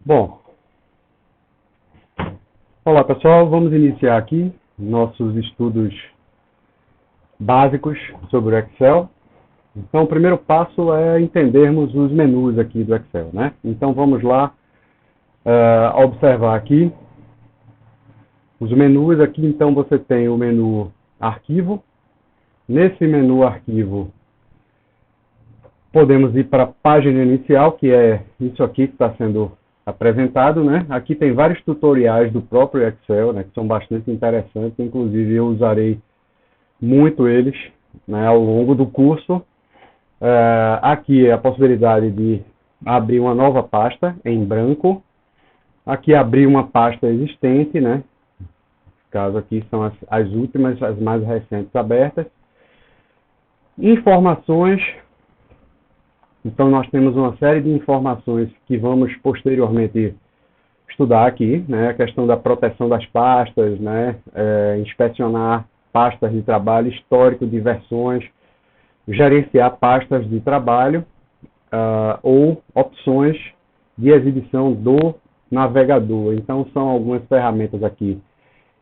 Bom, olá pessoal, vamos iniciar aqui nossos estudos básicos sobre o Excel. Então, o primeiro passo é entendermos os menus aqui do Excel, né? Então, vamos lá observar aqui os menus. Aqui, então, você tem o menu Arquivo. Nesse menu Arquivo, podemos ir para a página inicial, que é isso aqui que está sendo apresentado, né? Aqui tem vários tutoriais do próprio Excel, né, que são bastante interessantes, inclusive eu usarei muito eles, né, ao longo do curso. Aqui é a possibilidade de abrir uma nova pasta em branco. Aqui abrir uma pasta existente, né? No caso aqui são as últimas, as mais recentes abertas. Informações. Então, nós temos uma série de informações que vamos posteriormente estudar aqui, né? A questão da proteção das pastas, né? Inspecionar pastas de trabalho, histórico de versões, gerenciar pastas de trabalho ou opções de exibição do navegador. Então, são algumas ferramentas aqui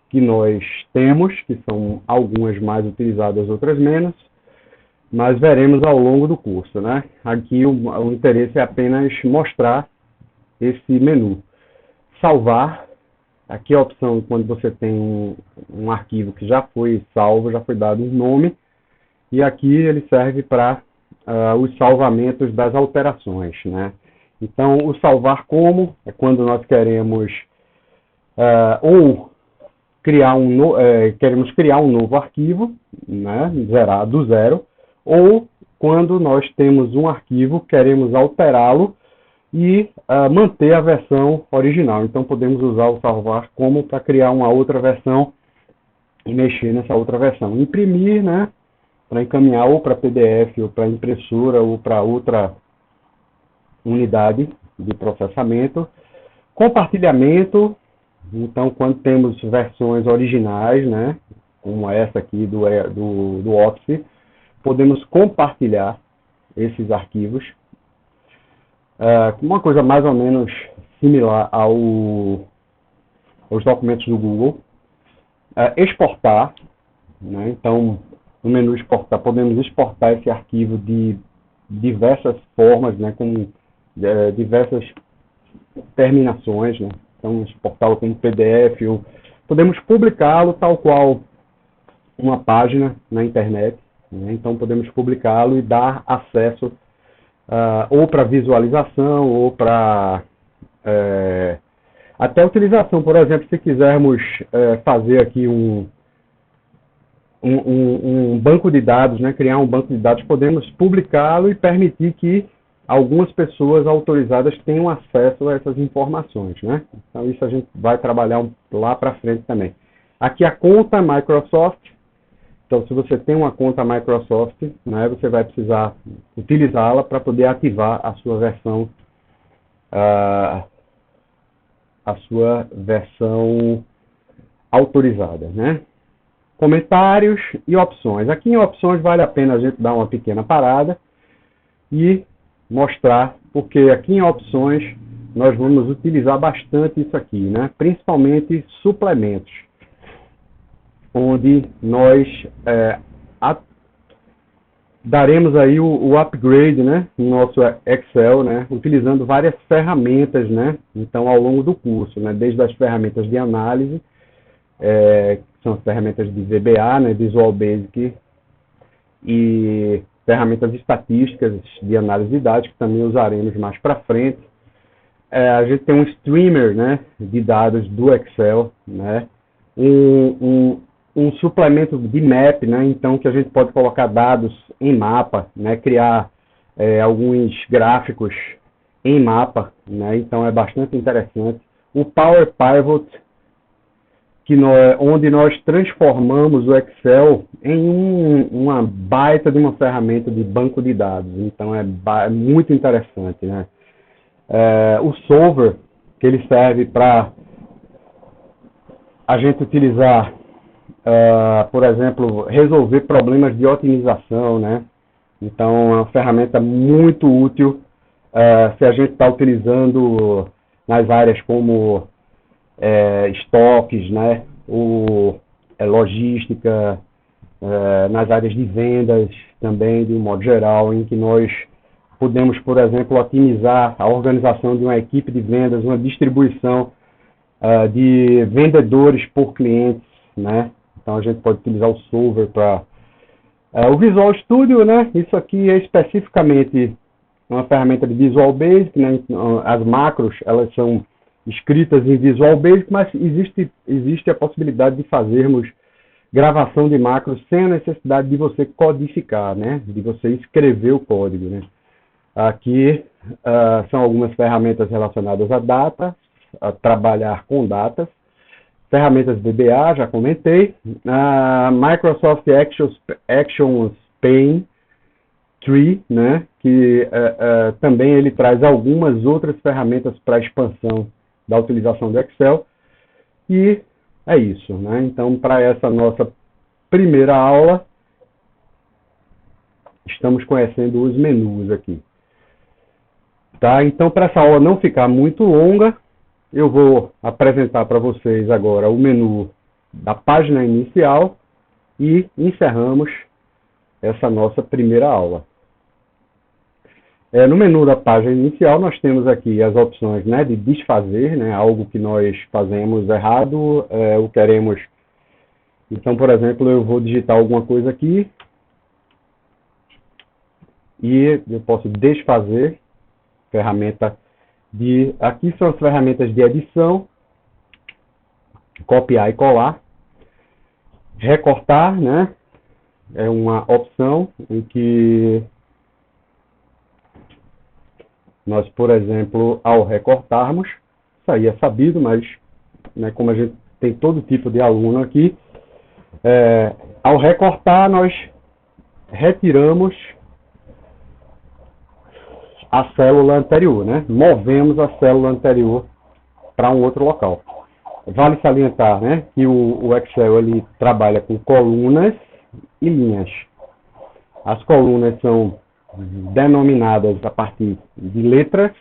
que nós temos, que são algumas mais utilizadas, outras menos, mas veremos ao longo do curso, né? Aqui o interesse é apenas mostrar esse menu. Salvar, aqui a opção quando você tem um arquivo que já foi salvo, já foi dado um nome, e aqui ele serve para os salvamentos das alterações, né? Então, o salvar como é quando nós queremos queremos criar um novo arquivo, né? Zerar do zero, ou quando nós temos um arquivo, queremos alterá-lo e manter a versão original. Então, podemos usar o salvar como para criar uma outra versão e mexer nessa outra versão. Imprimir, né, para encaminhar ou para PDF, ou para impressora, ou para outra unidade de processamento. Compartilhamento. Então, quando temos versões originais, né, como essa aqui do Office, podemos compartilhar esses arquivos. Uma coisa mais ou menos similar aos documentos do Google. Exportar, né? Então, no menu exportar, podemos exportar esse arquivo de diversas formas, né? Com diversas terminações, né? Então, exportá-lo como PDF, ou podemos publicá-lo tal qual uma página na internet. Então, podemos publicá-lo e dar acesso ou para visualização, ou para até utilização. Por exemplo, se quisermos fazer aqui um banco de dados, né, criar um banco de dados, podemos publicá-lo e permitir que algumas pessoas autorizadas tenham acesso a essas informações, né? Então, isso a gente vai trabalhar lá para frente também. Aqui a conta Microsoft. Então, se você tem uma conta Microsoft, né, você vai precisar utilizá-la para poder ativar a sua versão autorizada, né? Comentários e opções. Aqui em opções vale a pena a gente dar uma pequena parada e mostrar, porque aqui em opções nós vamos utilizar bastante isso aqui, né? Principalmente suplementos, onde nós daremos aí o upgrade, né, no nosso Excel, né, utilizando várias ferramentas, né, então ao longo do curso, né, desde as ferramentas de análise, que são as ferramentas de VBA, né, Visual Basic, e ferramentas estatísticas de análise de dados, que também usaremos mais para frente. A gente tem um streamer, né, de dados do Excel, né, um suplemento de map, né? Então, que a gente pode colocar dados em mapa, né? Criar alguns gráficos em mapa, né? Então, é bastante interessante. O Power Pivot, onde nós transformamos o Excel em uma baita de uma ferramenta de banco de dados. Então, é muito interessante, né? O Solver, que ele serve para a gente utilizar por exemplo, resolver problemas de otimização, né? Então, é uma ferramenta muito útil se a gente está utilizando nas áreas como estoques, né, logística, nas áreas de vendas também, de um modo geral, em que nós podemos, por exemplo, otimizar a organização de uma equipe de vendas, uma distribuição de vendedores por clientes, né? Então a gente pode utilizar o Solver para o Visual Studio, né? Isso aqui é especificamente uma ferramenta de Visual Basic, né? As macros, elas são escritas em Visual Basic, mas existe a possibilidade de fazermos gravação de macros sem a necessidade de você codificar, né? De você escrever o código, né? Aqui são algumas ferramentas relacionadas a data, a trabalhar com datas, ferramentas VBA, já comentei, Microsoft Actions Pane Tree, né, que também ele traz algumas outras ferramentas para expansão da utilização do Excel, e é isso, né? Então, para essa nossa primeira aula, estamos conhecendo os menus aqui. Tá? Então, para essa aula não ficar muito longa, eu vou apresentar para vocês agora o menu da página inicial e encerramos essa nossa primeira aula. No menu da página inicial, nós temos aqui as opções, né, de desfazer, né, algo que nós fazemos errado, ou queremos. Então, por exemplo, eu vou digitar alguma coisa aqui e eu posso desfazer. Ferramenta de... Aqui são as ferramentas de edição, copiar e colar, recortar, né? É uma opção em que nós, por exemplo, ao recortarmos, isso aí é sabido, mas né, como a gente tem todo tipo de aluno aqui, ao recortar nós retiramos a célula anterior, né? Movemos a célula anterior para um outro local. Vale salientar, né, que o Excel ele trabalha com colunas e linhas. As colunas são denominadas a partir de letras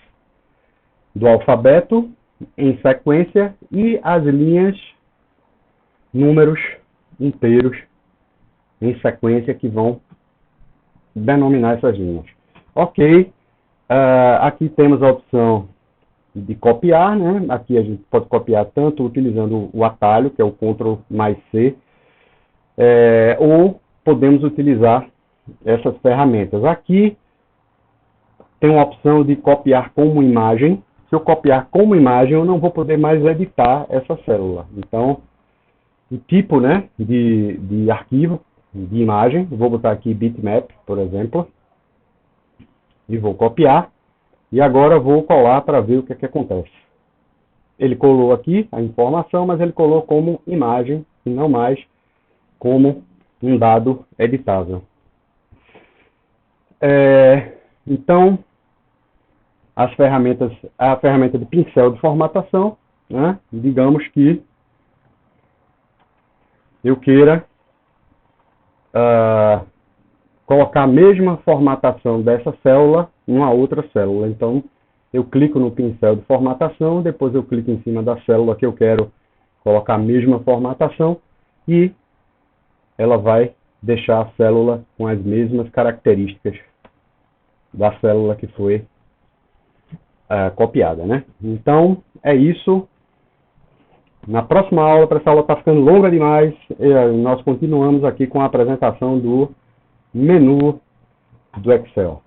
do alfabeto em sequência e as linhas, números inteiros em sequência que vão denominar essas linhas. Ok. Aqui temos a opção de copiar, né? Aqui a gente pode copiar tanto utilizando o atalho, que é o Ctrl mais C, ou podemos utilizar essas ferramentas. Aqui tem uma opção de copiar como imagem. Se eu copiar como imagem, eu não vou poder mais editar essa célula. Então, o tipo, né, de arquivo, de imagem, eu vou botar aqui bitmap, por exemplo, e vou copiar, e agora vou colar para ver o que acontece. Ele colou aqui a informação, mas ele colou como imagem, e não mais como um dado editável. Então, a ferramenta de pincel de formatação, né? Digamos que eu queira colocar a mesma formatação dessa célula em uma outra célula. Então, eu clico no pincel de formatação, depois eu clico em cima da célula que eu quero colocar a mesma formatação e ela vai deixar a célula com as mesmas características da célula que foi copiada, né? Então, é isso. Na próxima aula, para essa aula está ficando longa demais, nós continuamos aqui com a apresentação do menu do Excel.